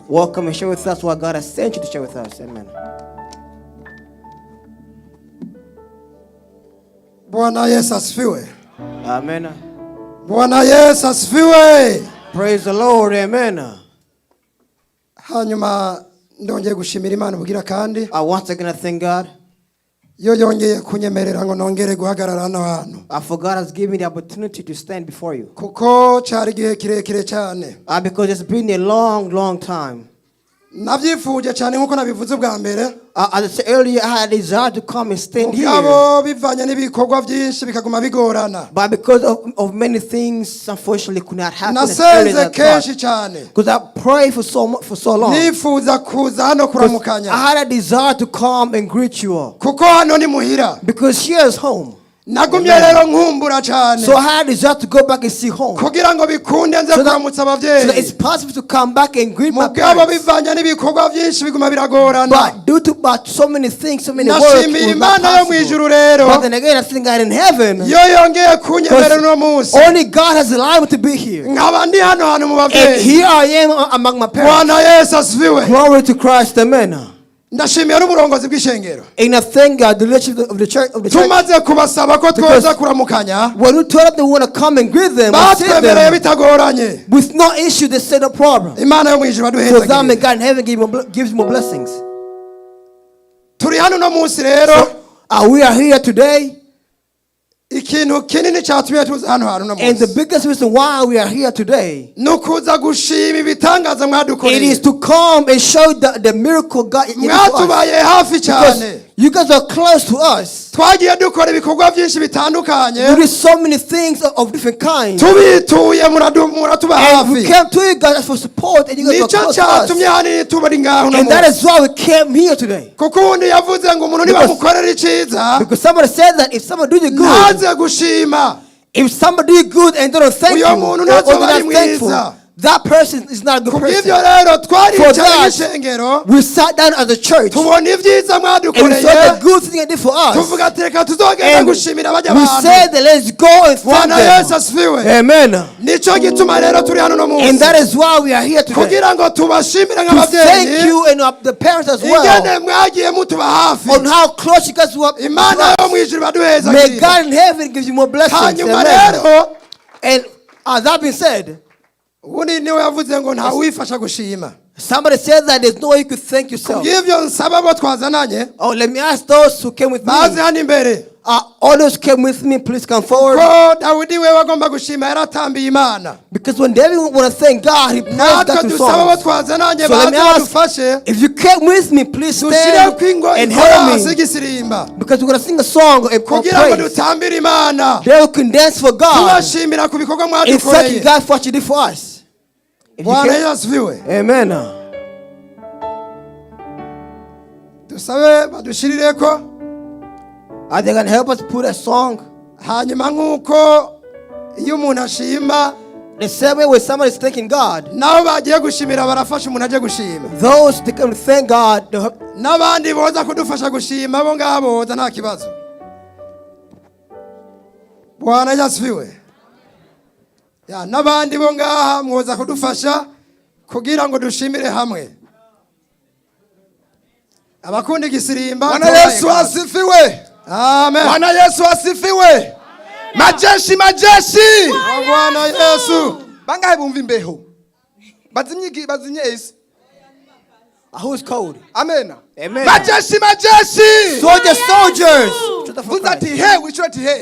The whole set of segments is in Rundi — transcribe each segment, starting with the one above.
Welcome and share with us what God has sent you to share with us. Amen. Bwana Yesu asifiwe. Amen. Bwana Yesu asifiwe. Praise the Lord. Amen. Hanyuma ndongeye gushimira Imana bugira kandi. I once again thank God. Yo yongeye kunyemerera ngo nongere guhagarara hano hantu. For God has given me the opportunity to stand before you. Kuko cyari gihe kirekire cyane. Because it's been a long time. Nabyifuje cyane nkuko nabivuze bwa mbere. As I said earlier, I had a desire to come and stand here. Bivanye n'ibikorwa byinshi bikaguma bigorana. But because of many things, unfortunately, could not happen. Nasenze kenshi cyane. Because I prayed for so long. Nifuza kuza hano kuramukanya. I had a desire to come and greet you all. Kuko hano ni muhira. Because here is home. Nagumye rero nkumbura cyane. So I had a desire to go back and see home. Kugira ngo bikunde nze kuramutsa abavyeyi. So that it's possible to come back and greet my parents. parents. Bivanye n'ibikorwa byinshi biguma biragorana. But due to so many things, so many work, it was not possible. But then again, I think God in heaven. Yo yongeye kunyemerera no munsi. Only God has allowed me to be here. Nkaba ndi hano hano mu bavyeyi. And here I am among my parents. Bwana Yesu asifiwe. Glory to Christ. Amen. Ndashimira n'uburongozi bw'ishengero. And I thank God the leadership of the church. Tumaze kubasaba ko twoza kuramukanya. When we told them they want to come and greet them, batwemereye bitagoranye. With no issue, they said no problem. Imana yo mwijuru baduheza. So that may God in heaven gives more blessings. Turi hano no munsi rero. We are here today. Ikintu kinini cyatumye tuza hano hano no munsi. And the biggest reason why we are here today, nukuza gushima ibitangaza mwadukoreye. It is to come and show the miracle God did to us. Mwatubaye hafi cyane. You guys are close to us. Twagiye dukora ibikorwa byinshi bitandukanye. We did so many things of different kinds. Tubituye muratuba hafi. And we came to you guys for support, and you guys were close to us. And that is why we came here today. Because somebody said that if somebody do you good, if somebody do good and they don't thank you, or they're not thankful, that person is not a good person. For that, we sat down as a church and we saw the good thing they did for us. And we said that let's go and thank them. Amen. And that is why we are here today. To thank you and the parents as well on how close you guys were. May God in heaven give you more blessings. Amen. And as that being said, somebody said that there's no way you could thank yourself. Oh, let me ask those who came with me. All those who came with me, please come forward. Because when David want to thank God, he prays God through songs. So let me ask, if you came with me, please stand and help me. Because we're going to sing a song and praise. They can dance for God in thanking God for what you did for us. Amen. Are they going to help us put a song? The same way when somebody is thanking God, those that can thank God, n'abandi bo ngaha mwoza kudufasha kugira ngo dushimire hamwe. Abakunda igisirimba. Bwana Yesu asifiwe. Amen. Bwana Yesu asifiwe. Majeshi. Bwana Yesu. Bangahe bumva imbeho? Bazinye isi. Who's cold? Amen. Amen. Majeshi. Soldiers.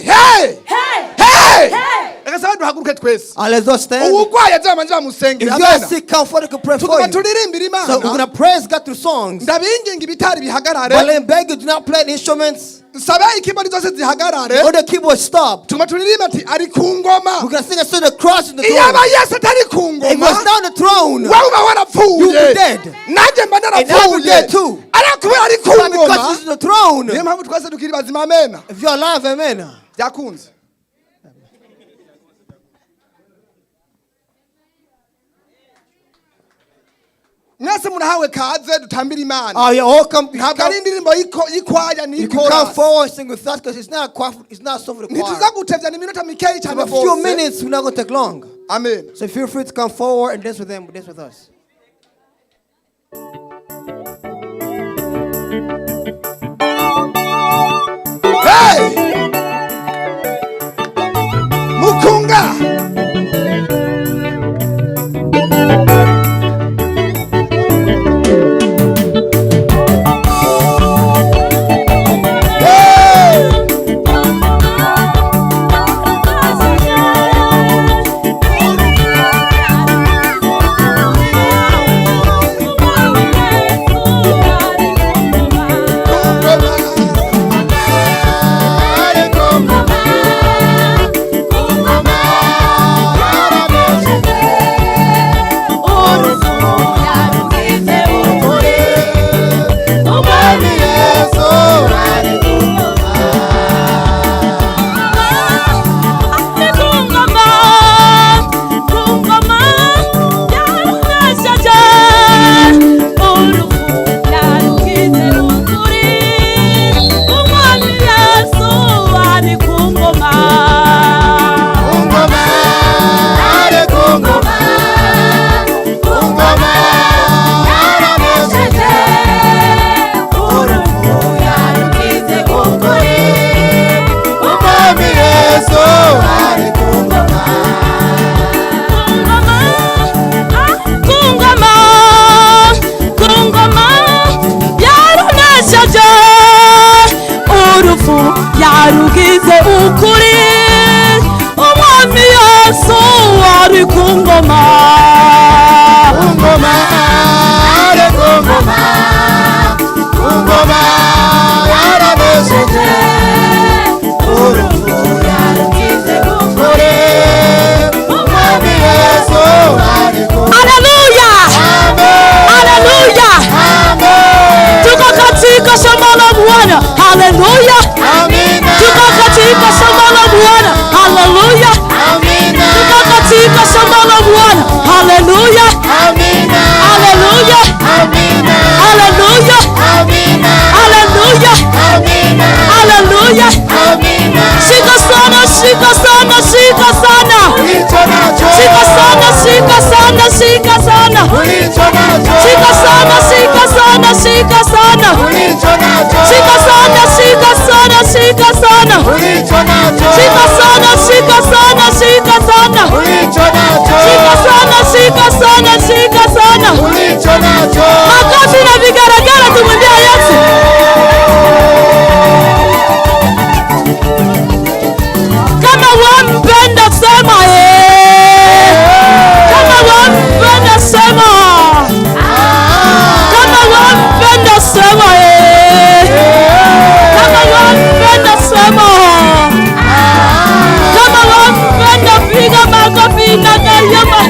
Hey. Let's all stand. If you are sick, come forward to pray for you. So we're going to praise God through songs. But let me beg you, do not play the instruments. All the keyboards stop. We're going to sing a song of the cross in the throne. If it was down the throne, you'll be dead. And I will be dead too. But because it's the throne, if you're alive, amen. Oh, you're all come. You can come forward and sing with us because it's not a song for the choir. In a few minutes, we're not going to take long. Amen. So feel free to come forward and dance with them, dance with us. Hey! Mukunga! yarugize ukuri umwami Yesu ari ku ngoma Ungoma are kungoma Ungoma yarabesheje Urupfu yarugize ukuri umwami Yesu ari ku ngoma Haleluya Haleluya Tuko katika shamba la Bwana Haleluya Tuko katika shamba la Bwana Haleluya Tuko katika shamba la Bwana Haleluya Haleluya Haleluya Haleluya Haleluya Shika sana shika sana shika sana Shika sana shika sana shika sana Shika sana shika sana shika sana Shika sana shika sana shika sana Shika sana shika sana shika sana Shika sana shika sana shika sana Makofi na vigelegele tumwimbie Yesu Kama wampenda sema Kama wampenda sema Kama wampenda sema Kama wampenda sema Kama wampenda piga makofi na kayama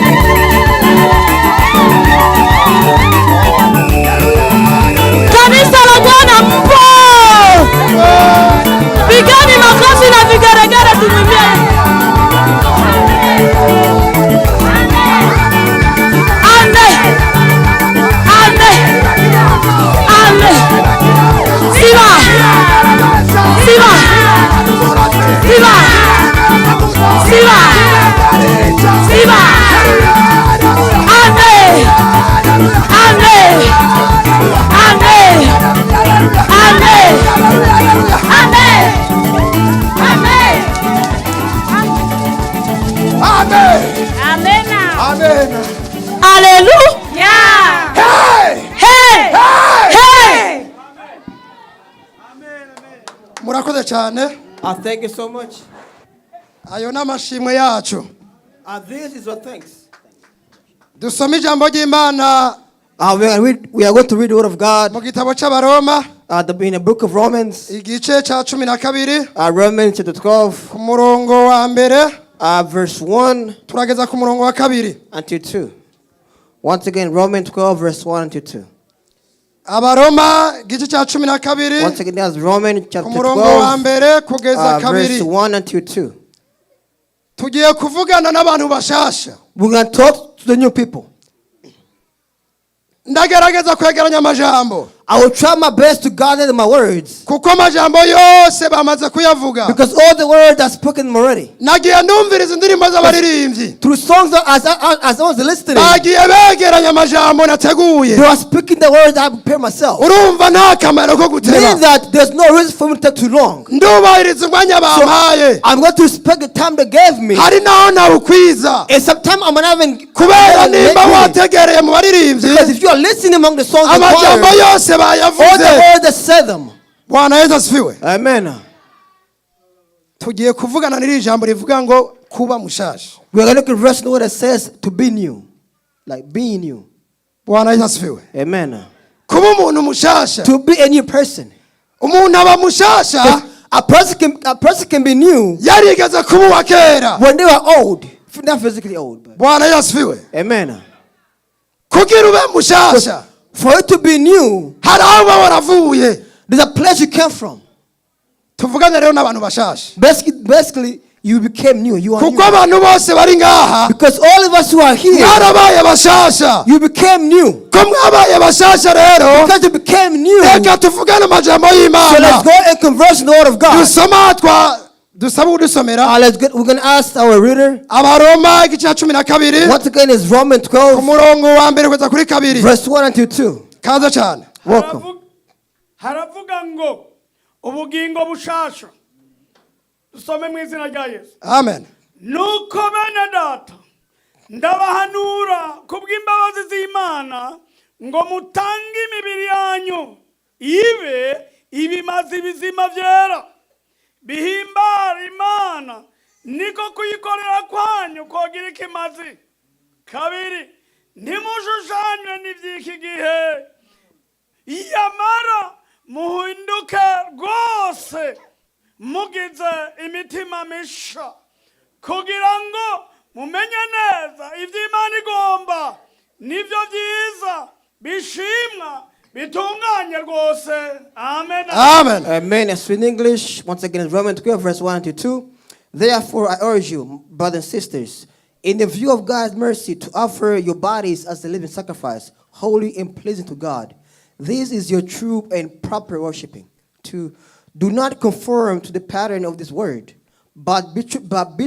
Kanisa la Bwana mpo Pigani makofi na vigeregere tumwimbie Amen Amen Amen Siva Siva Siva Siva Siva Amen Amen Amen Amen Amen Amen. Amen Amen. Hallelujah Hey! Hey Hey murakoze cyane I thank you so much. ayo n'amashimwe yacu This is your thanks. dusome ijambo ry'Imana We are going to read the word of God mu gitabo cy'abaroma in the book of Romans, igice cya 12 Romans chapter 12, ku murongo wa mbere verse 1 turageza ku murongo wa kabiri until 2. Once again, Romans 12, verse 1 until 2. abaroma igice cya 12 Once again, that's Romans ku chapter murongo wa 12, mbere kugeza verse kabiri 1 until 2. tugiye kuvugana n'abantu bashasha We're going to talk to the new people. ndagerageza kwegeranya amajambo I will try my best to gather my words. kuko amajambo yose bamaze kuyavuga. Because all the words are spoken already. Nagiye ndumviriza indirimbo z'abaririmbyi. Through songs as I was listening. Bagiye begeranya amajambo nateguye. They were speaking the words I prepared myself. Urumva nta kamaro ko guteba. Meaning that there's no reason for me to take too long. Ndubahiriza umwanya bampaye. I'm going to respect the time they gave me. Hari naho nawukwiza. And sometimes I'm not even kubera nimba wategereye mu baririmbyi. Because if you are listening among the songs of amajambo yose all the bayavuze. words that said them. Bwana Yesu asifiwe. Amen. Tugiye kuvugana n'iri jambo rivuga ngo kuba mushasha. We are going to look at verse where it says to be new. Like being new. Bwana Yesu asifiwe. Amen. Kuba umuntu mushasha. To be a new person. Umuntu aba mushasha. A person can be new. Yarigeze kuba uwa kera. When they were old. Not physically old. But. Bwana Yesu asifiwe. Amen. Kugira ube mushasha. For it to be new. Hari aho uba waravuye. There's a place you came from. Tuvugane rero n'abantu bashasha. Basically, you became new. You are kuko new. abantu bose bari ngaha. Because all of us who are here. Mwarabaye bashasha. You became new. Ko mwabaye bashasha rero. Because you became new. Reka tuvugane amajambo y'Imana. So let's go and converse in the word of God. Dusaba udusomera. We're going to ask our reader. Abaroma igice cya 12. Once again is Romans 12. Ku murongo wa mbere kugeza kuri kabiri. Verse 1 until 2. Kaza cyane. Welcome. Haravuga ngo ubugingo bushasha. Dusome mu izina rya Yesu. Amen. Nuko bene data ndabahanura kubw'imbabazi z'Imana ngo mutange imibiri yanyu ibe ibimazi bizima byera bihimbara Imana niko kuyikorera kwanyu kogira ikimazi. Kabiri, ntimushushanywe n'iby'iki gihe, yamara muhinduke rwose mugize imitima misha kugira ngo mumenye neza ibyo Imana igomba nibyo byiza bishimwa bitunganye rwose. Amen. Amen. Amen. As in English, once again, in Romans 12, verse 1 to 2. Therefore, I urge you, brothers and sisters, in the view of God's mercy, to offer your bodies as a living sacrifice, holy and pleasing to God. This is your true and proper worshiping. Do not conform to the pattern of this world, but be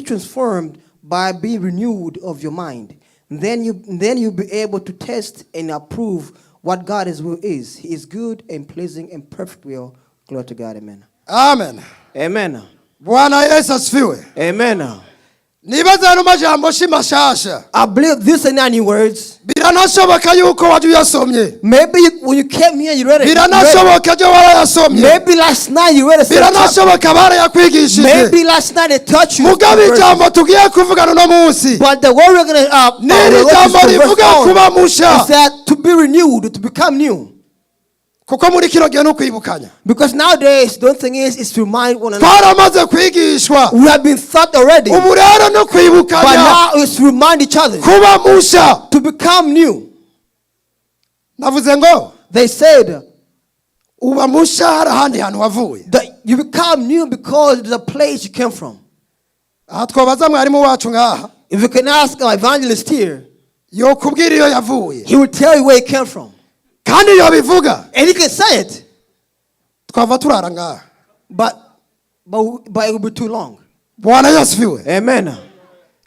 transformed by being renewed of your mind. Then you'll be able to test and approve what God's will is. He is good and pleasing and perfect will. Glory to God. Amen. Amen. Amen. Bwana Yesu asifiwe. Amen. Nibaza no majambo shimashasha. I believe these are not new words. Biranashoboka yuko waju yasomye. Maybe when you came here you read it. Biranashoboka jo warayasomye. Maybe last night you read it. Biranashoboka barayakwigishije. Maybe last night they taught you. Mugabe jambo tugiye kuvugana no munsi. But the word we're going to Niri jambo rivuga kuba musha. Is that to be renewed, to become new. Kuko muri kino gihe no kwibukanya. Because nowadays the only thing is to remind one another. Twaramaze kwigishwa. We have been taught already. Ubu rero no kwibukanya. But now it's to remind each other. Kuba musha. To become new. Navuze ngo. They said. Uba musha harahandi hantu wavuye. That you become new because there's a place you came from. Aha twabaza mwarimu wacu ngaha. If you can ask our evangelist here. Yo kubwira iyo yavuye. He will tell you where he came from. Kandi yo bivuga. And he can say it. Twava turara ngaha. But it will be too long. Bwana yasifiwe. Amen.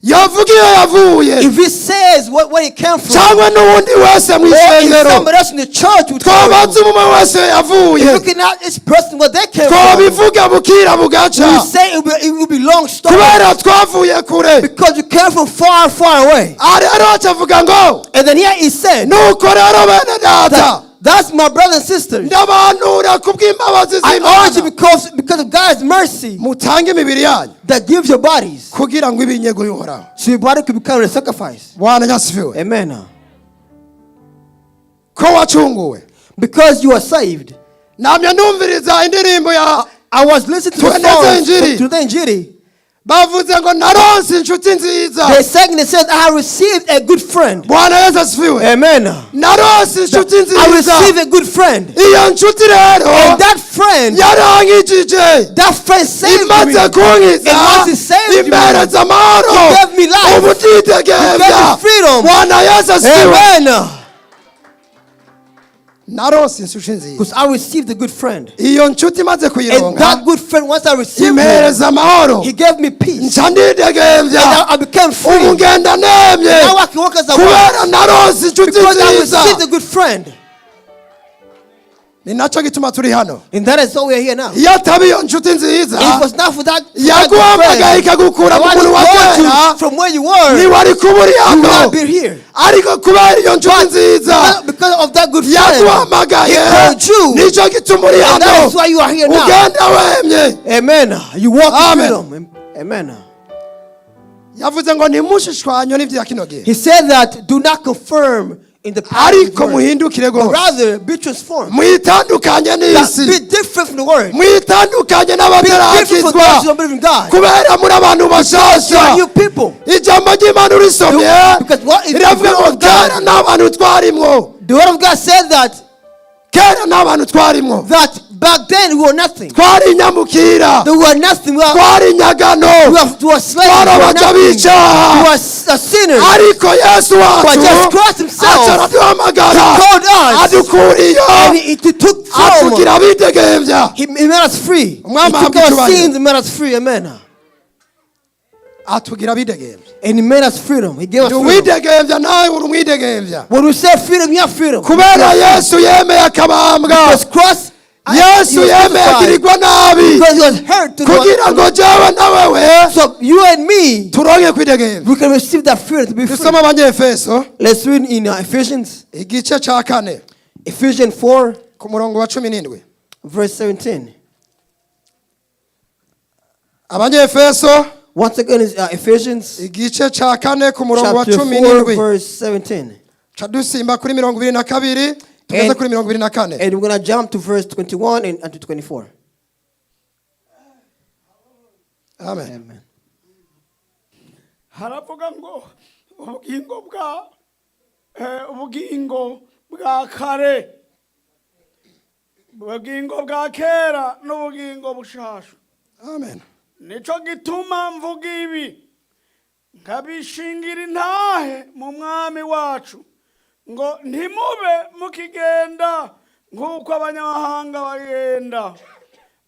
Yavuga iyo yavuye. If he says where he came from. Cyangwa n'ubundi wese mu isengero. Somebody else in the church would tell you. Twabaza umwe wese yavuye. If you cannot this person where they came from. Twabivuga bukira bugaca. You say it will be long story. Kubera twavuye kure. Because you came from far, far away. Rero acavuga ngo. And then here he said. Nuko rero bene data. That's my brothers and sisters. Ndabanura kubw'imbabazi z'Imana. I urge you because of God's mercy. Mutange imibiri yanyu. That gives your bodies. Kugira ngo ibinyego bihoraho. So your body could become a sacrifice. Bwana yasifiwe. Amen. Ko wacunguwe. Because you are saved. Namya ndumviriza indirimbo ya I was listening to the song to the Injiri. Bavuze ngo naronse inshuti nziza. They sang and said, I received a good friend. Bwana Yesu asifiwe. Amen. Naronse inshuti nziza. I received a good friend. Iyo nshuti rero. And that friend. Yarangijije. That friend saved me. Imaze kunkiza. And once he saved me. Impereza amahoro. He gave me life. Ubutitegevya. He gave me freedom. Bwana Yesu asifiwe. Amen. because I received a good friend. iyo nshuti imaze And kuyironka that good friend, once I received him, impereza amahoro he gave me peace. nca And ndidegembya I became free. ubu ngenda nemye Now I can walk as I kubera want narose inshuti because I nziza received a good friend. ni nacyo gituma turi hano And that is why we are here now. iyo ataba iyo nshuti nziza It was not for that yaguhamagaye ikagukura mu muntu wa kera from where you were, ntiwari kuba uri you would hano not be here. ariko kubera iyo nshuti nziza Because of that good friend, yaguhamagaye he called you. nicyo gituma uri And that hano is why you are here now. ugenda wemye Amen. You walk in Amen. freedom. Amen. yavuze ngo ntimushishwanye n'ibya kino gihe He said that do not confirm in the past, ariko muhindukire but rwose rather be transformed. mwitandukanye That n'isi be different from the word. mwitandukanye Be different from those who n'abatarakizwa don't believe in God. kubera muri abantu You are bashasha new people. ijambo ry'imana urisomye Because what is the riravuga word ngo of kera God? n'abantu twarimwo The word of God said that kera n'abantu twarimwo back then we were nothing. twari inyamukira They were nothing. We twari inyagano were slaves. We were twarabaca nothing. We b'icaha were sinners. ariko yesu But just wacu Christ himself aca araduhamagara called us. adukuriyo And he took from. atugira abidegembya He made us free. He Umwami took ahabwe our icyubahiro. sins and made us free. Amen. atugira abidegembya And he made us freedom. He gave us freedom. uwidegembya nawe uri umwidegembya When we say freedom, you have freedom. kubera yesu yemeye akabambwa Because Christ, yesu he was yemeye crucified akirirwa nabi because he was hurt to kugira ngo jewe na wewe so you and me, turonke kwidegembya we can receive that freedom to be free. dusoma abanyefeso Let's read in Ephesians, igice ca kane Ephesians 4, ku murongo wa 17 verse 17. abanyefeso Once again, is Ephesians igice ca kane ku murongo wa chapter 4, 17 verse 17. ca dusimba kuri 22 tugeze kuri 24 And we're going to jump to verse 21 and to 24. amen Amen. haravuga ngo ubugingo bwa kare, ubugingo bwa kera n'ubugingo bushasha. amen Nico gituma mvuga ibi nkabishingira intahe mu mwami wacu ngo ntimube mukigenda nk'uko abanyamahanga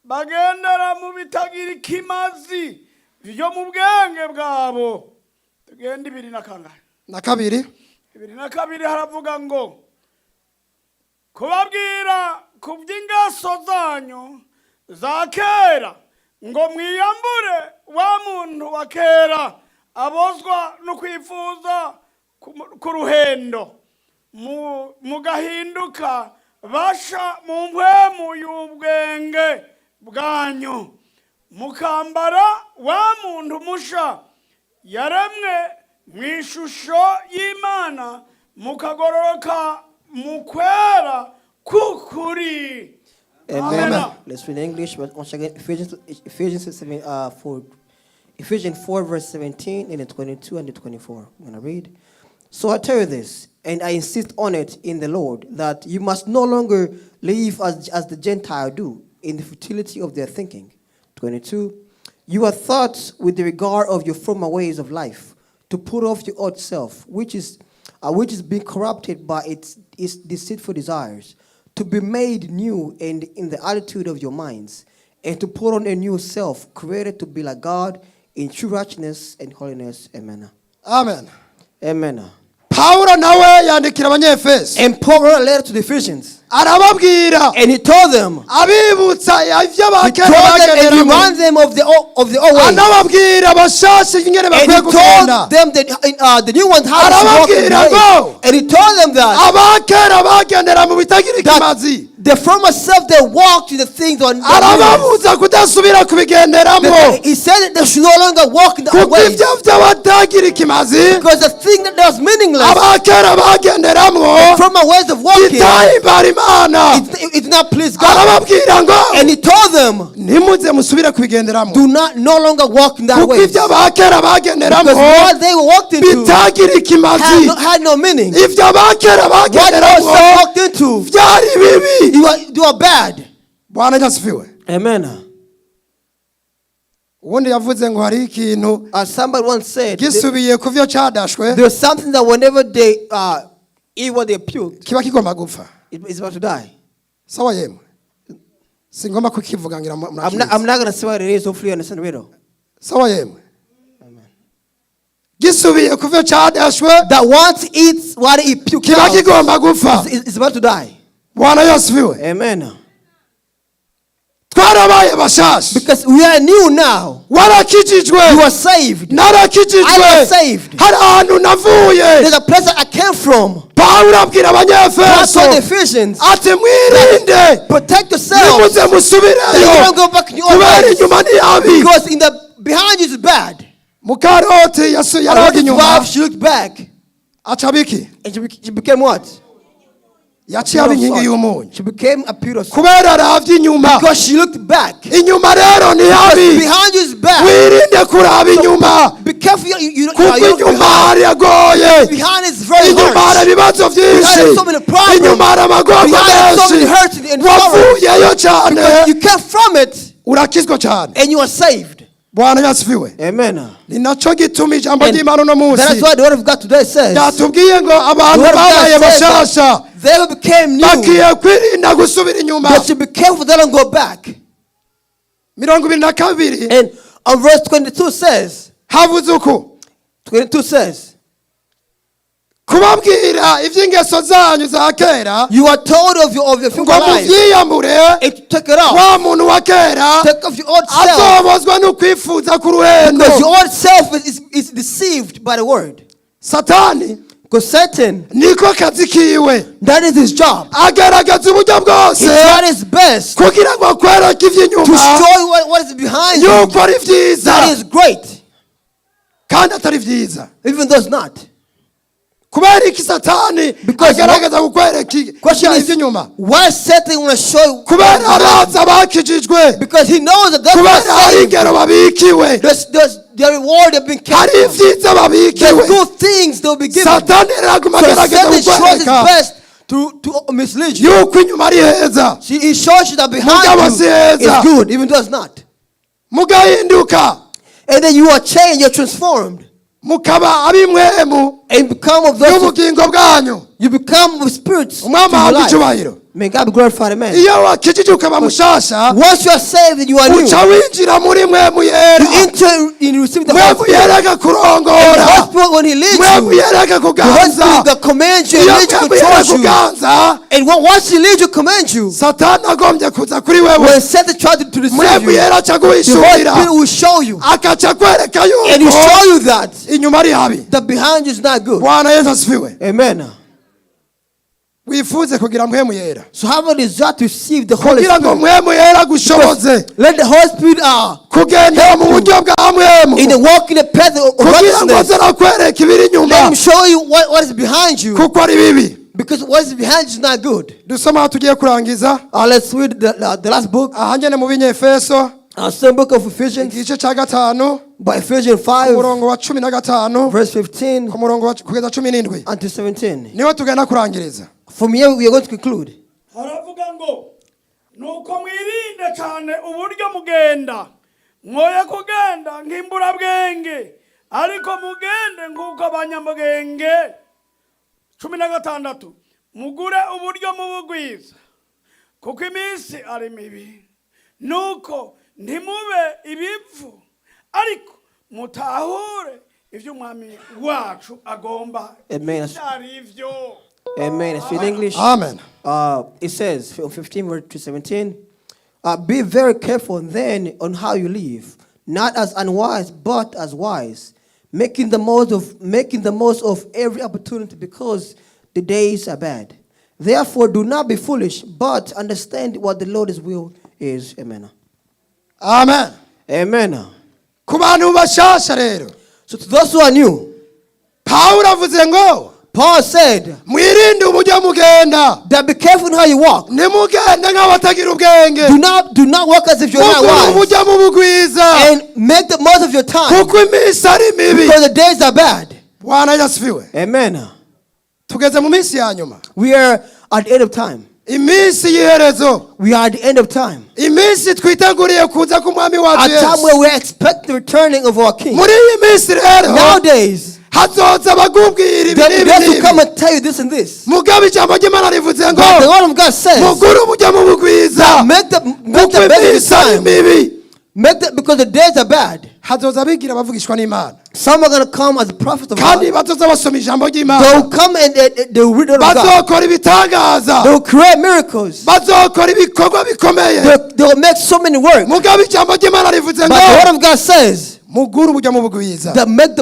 bagendera mu bitagira ikimazi byo mu bwenge bwabo. Tugenda 2 na kangahe na kabiri 2 na kabiri haravuga ngo kubabwira ku by'ingaso zanyu za kera ngo mwiyambure wa muntu wa kera abozwa no kwifuza ku ruhendo mugahinduka basha mu mpwemu y'ubwenge bwanyu mukambara wa muntu musha yaremwe mu ishusho y'Imana mukagororoka mukwera kukuri. Amen. Amen. Let's read in English, but once again, Ephesians 4, verse 17, and then 22 and 24. I'm going to read. So I tell you this, and I insist on it in the Lord, that you must no longer live as the Gentiles do, in the futility of their thinking. 22. You are taught with the regard of your former ways of life, to put off your old self, which is being corrupted by its deceitful desires, to be made new and in the attitude of your minds, and to put on a new self, created to be like God in true righteousness and holiness. Amen. amen Amen. Pawulo nawe yandikira abanyefeso And Paul wrote a letter to the Ephesians, arababwira and he told them, abibutsa ivyo he told bakera them and bagenderamo reminded them of the old ways. anababwira abashasha ingene And bakwiye he kugenda told them the new ones how to walk in the way. And he told them that abakera bagendera mu bitagira ikimazi the former self, they walked in the things on the ways. arababuza kudasubira kubigenderamo He said that they should no longer walk in the kuko ways, ivyo vy'abatagira ikimazi because the thing that was meaningless, abakera bagenderamwo from our ways of walking, bitahimbara imana it did not please God. arababwira ngo And he told them, ntimuze musubire kubigenderamo do not no longer walk in that kuko way, ivyo abakera because bagenderamwo what they walked into bitagira ikimazi had no meaning. ivyo abakera What they bagenderamwo walked into, vyari bibi you are bad. bwana yasifiwe Amen. ubundi yavuze ngo hari ikintu As somebody once said, gisubiye ku vyo cadashwe there's something that whenever they eat what they puked, kiba kigomba gupfa. it's about to die. Sawa yemwe. Singomba kukivuga ngira I'm not going to say what it is. Hopefully you understand the riddle. Sawa yemwe. Gisubiye kuvyo cyadashwe. That once eats what he puked kiba out, kigomba gupfa. it's about to die. Bwana yasifiwe. Amen. Twarabaye bashasha. Because we are new now. Warakijijwe. You are saved. Narakijijwe. I was saved. Hari ahantu navuye. There's a place that I came from. Pawulo abwira abanyefeso Pastor Ephesians, ati mwirinde protect yourselves. nimuze musubireyo That you don't go back in your kubera ways. inyuma ni habi. Because in the behind you is bad. Mukaroti yaraga His inyuma wife, she looked back. aca biki And she became what? yaciye aba inkingi y'umunyu She became a pillar of salt. kubera aravye inyuma. Because she looked back. Inyuma rero ni Because habi. behind you is bad. Wirinde kuraba inyuma Be careful. You kuko inyuma hari agoye. behind is very Inyuma hari hard. ibibazo Behind vyinshi. is so many problems. Inyuma hari amagorwa Behind is so many menshi. hurts and sorrows. Wavuyeyo cyane Because you came from it urakizwa cyane. and you are saved. Bwana yasifiwe. Amen. Ni naco gituma ijambo And ry'Imana no munsi that is why the word of God today says, yatubwiye ngo abantu The word of God babaye says bashasha they who became new, bakiye kwirinda gusubira inyuma. they should be careful they don't go back. 22 And on verse 22 says, havuze uku 22 says, kubabwira iby'ingeso zanyu za kera you are told of your ngo future life. muvyiyambure. And take it off. Wa muntu wa kera Take off your old self. azobozwa n'ukwifuza k'uruhendo. Because your old self is deceived by the word. Satani Because Satan, niko kazi kiwe, that is his job. agaragaza uburyo He bwose tried his best kugira ngo akwereke to ivy'inyuma show you what is behind you. yuko ari vyiza That is great, kandi atari vyiza. even though it's not. Kubera iki Satani Because agaragaza kukwereka Question is, ivy'inyuma? why Satan want to show you? Kubera araza abakijijwe, Because he knows that that's kubera not hari saved. ingero babikiwe, There's the reward they've been hari kept from. ivyiza There's babikiwe. good things they'll be given. Satani araguma So agaragaza Satan shows his kukwereka best to mislead you. yuko inyuma ari heza. He shows you that Mugabo behind si you heza. is good, even though it's not. Mugahinduka And then you are changed, you're transformed, mukaba abimwemu and become of those. y'ubugingo bwanyu. You become with spirits. to Umwami your ahabwe life. icyubahiro. May God be glorified, amen. Iyo wakijije ukaba mushasha Once you are saved and you are new, uca winjira muri mwemu yera. you enter and you receive the Holy Mwemu Spirit. yera And the akakurongora. Holy Spirit, when He leads Mwemu you, yera the Holy akakuganza. Spirit that commands you and Iyo leads you, mwemu yera controls you. akuganza, And once He leads you, commands you. Satani agombye kuza kuri wewe. When Satan tries to deceive Mwemu you, yera aca the Holy guhishurira, Spirit will show you. akaca kwereka And He yuko show you that inyuma ari habi. behind you is not good. Bwana Yesu asifiwe. Amen. Wifuze kugira mwemu yera, So have a desire to receive the Holy kugira ngo Spirit. mwemu yera agushoboze Let the Holy Spirit kugendera mu buryo bwa mwemu, in the walk in the path of kugira ngo righteousness. azarakwereka ibiri Let inyuma Him show you what is behind you. kuko ari bibi. Because what is behind you is not good. Dusoma aho tugiye kurangiza Let's read the last book. aha nyene mu binyefeso Same book of Ephesians, igice ca gatanu by Ephesians 5, umurongo wa 15 verse 15 ku murongo kugeza 17 until 17. niho tugenda kurangiriza. From here, we are going to conclude. haravuga ngo nuko mwirinde cyane uburyo mugenda mwoye kugenda nk'imburabwenge ariko mugende nk'uko abanyamugenge. 16 mugure uburyo mubugwiza kuko iminsi ari mibi, nuko ntimube ibivu ariko mutahure ibyo umwami wacu agomba. Amen. Byari ivyo. Amen. It's in English. Amen. It says, from 15 verse to 17, be very careful then on how you live, not as unwise, but as wise, making the most of every opportunity, because the days are bad. Therefore, do not be foolish, but understand what the Lord's will is. Amen. Amen. Amen. Ku bantu bashasha rero, So to those who are new, Pawulo avuze ngo Paul said mwirinde uburyo mugenda, that be careful in how you walk. nimugende nk'abatagira ubwenge, Do not walk as if you're not mugure wise, uburyo mubugwiza and make the most of your time, kuko iminsi ari mibi. because the days are bad. Bwana yasifiwe. Amen. Tugeze mu minsi ya nyuma, We are at the end of time. iminsi y'iherezo, We are at the end of time. iminsi twiteguriye kuza k'umwami A wacu time Yesu. where we expect the returning of our King. Muri iyi minsi rero Nowadays, hazoza bagubwira ibi They will n'ibi. come and tell you this and this. Mugabe ijambo ry'Imana rivuze ngo But the word of God says, muguru umujya mu bugwiza make the kuko best of iminsi the ari time. mibi. Because the days are bad. Hazoza bigira bavugishwa n'Imana Some are going to come as the prophets of kandi God. bazoza basoma ijambo They ry'Imana, will come and they will read the word of God. bazokora ibitangaza, They will create miracles. bazokora ibikorwa bikomeye. They will make so many work. Mugabe ijambo ry'Imana rivuze But the ngo word of God says muguru umujya mu bugwiza that make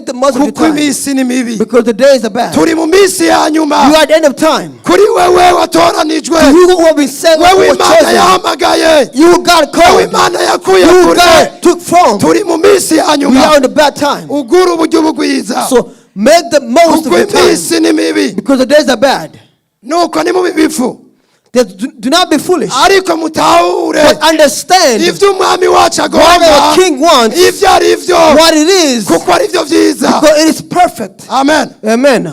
the most of the kuko time. iminsi ni mibi. Because the days are bad. Turi mu minsi ya You nyuma. are at the end of time. Kuri wewe watoranijwe, You who have been saved, wewe who were Imana chosen. yahamagaye, You God wewe called. Imana yakuye You kure. God took from. Turi mu minsi ya We are nyuma. in the bad time. Uguru umujya ubugwiza So make the most of kuko the time. iminsi ni mibi. Because the days are bad. Nuko ni mu bibifu, Do not be foolish. ariko mutahure But understand ivyo umwami wacu what agomba, our King wants, ivyo ari vyo, what it is, kuko ari vyo vyiza. because it is perfect. Amen. Amen.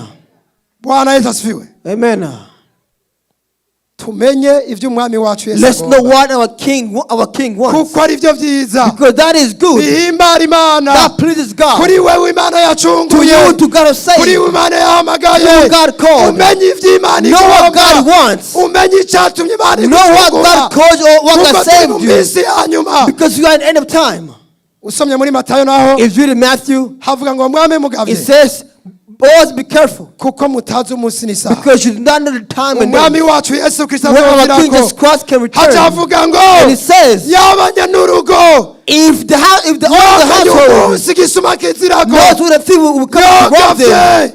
Bwana Yesu asifiwe. Amen. Tumenye ivyo umwami wacu Yesu Let's know agomba, what our King wants. kuko ari vyo vyiza. Because that is good. Bihimbara Imana. That pleases God. Kuri wewe Imana To yacunguye, you, to God of kuri saved. Imana yahamagaye, You God called. umenye ivyo Imana Know what God igomba, wants. umenye icatumye Imana Know what igucungura, God called you or what kuko God turi mu saved you. minsi ya nyuma. Because you are at the end of time. Usomye muri Matayo naho If you read Matthew, havuga ngo mwame mugavye, it says, always be careful. kuko mutazi umunsi n'isaha. Because you do not know the time and Umwami day wacu Yesu Kristo when our King Jesus azobirako. Christ can return. Hacavuga ngo And it says, yabanya n'urugo if the owner of the household umunsi gisuma kizirako, knows who the thief will come to rob them,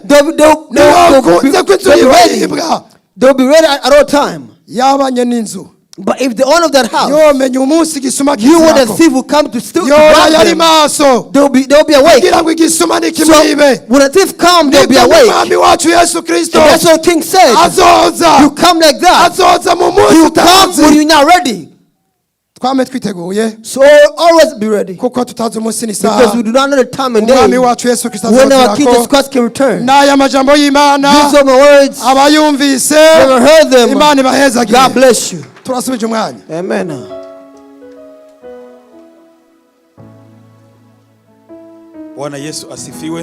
niwakunze ko inzu yibahibwa. they'll be ready at all time. Yabanye n'inzu, But if the owner of that house, yomenya umunsi gisuma you when the kizirako, thief will come to steal, to yora rob yari them, maso they'll be awake. kugira ngo igisuma So nikimwibe. when the thief comes, they'll be Nibwo awake. umwami wacu Yesu Kristo And that's what the King said. azoza, You come like that. azoza mu munsi You come when utazi. you're not ready. Twame twiteguye So always be ready. kuko tutazi umunsi Because we n'isaha. do not know the time and day Umwami wacu Yesu Kristo when our King Jesus azozirako. Christ can return. N'aya majambo y'Imana These are my words. abayumvise Never heard them. Imana ibahezagire. God bless you. Turasubije umwanya. Amen. Bwana Yesu asifiwe.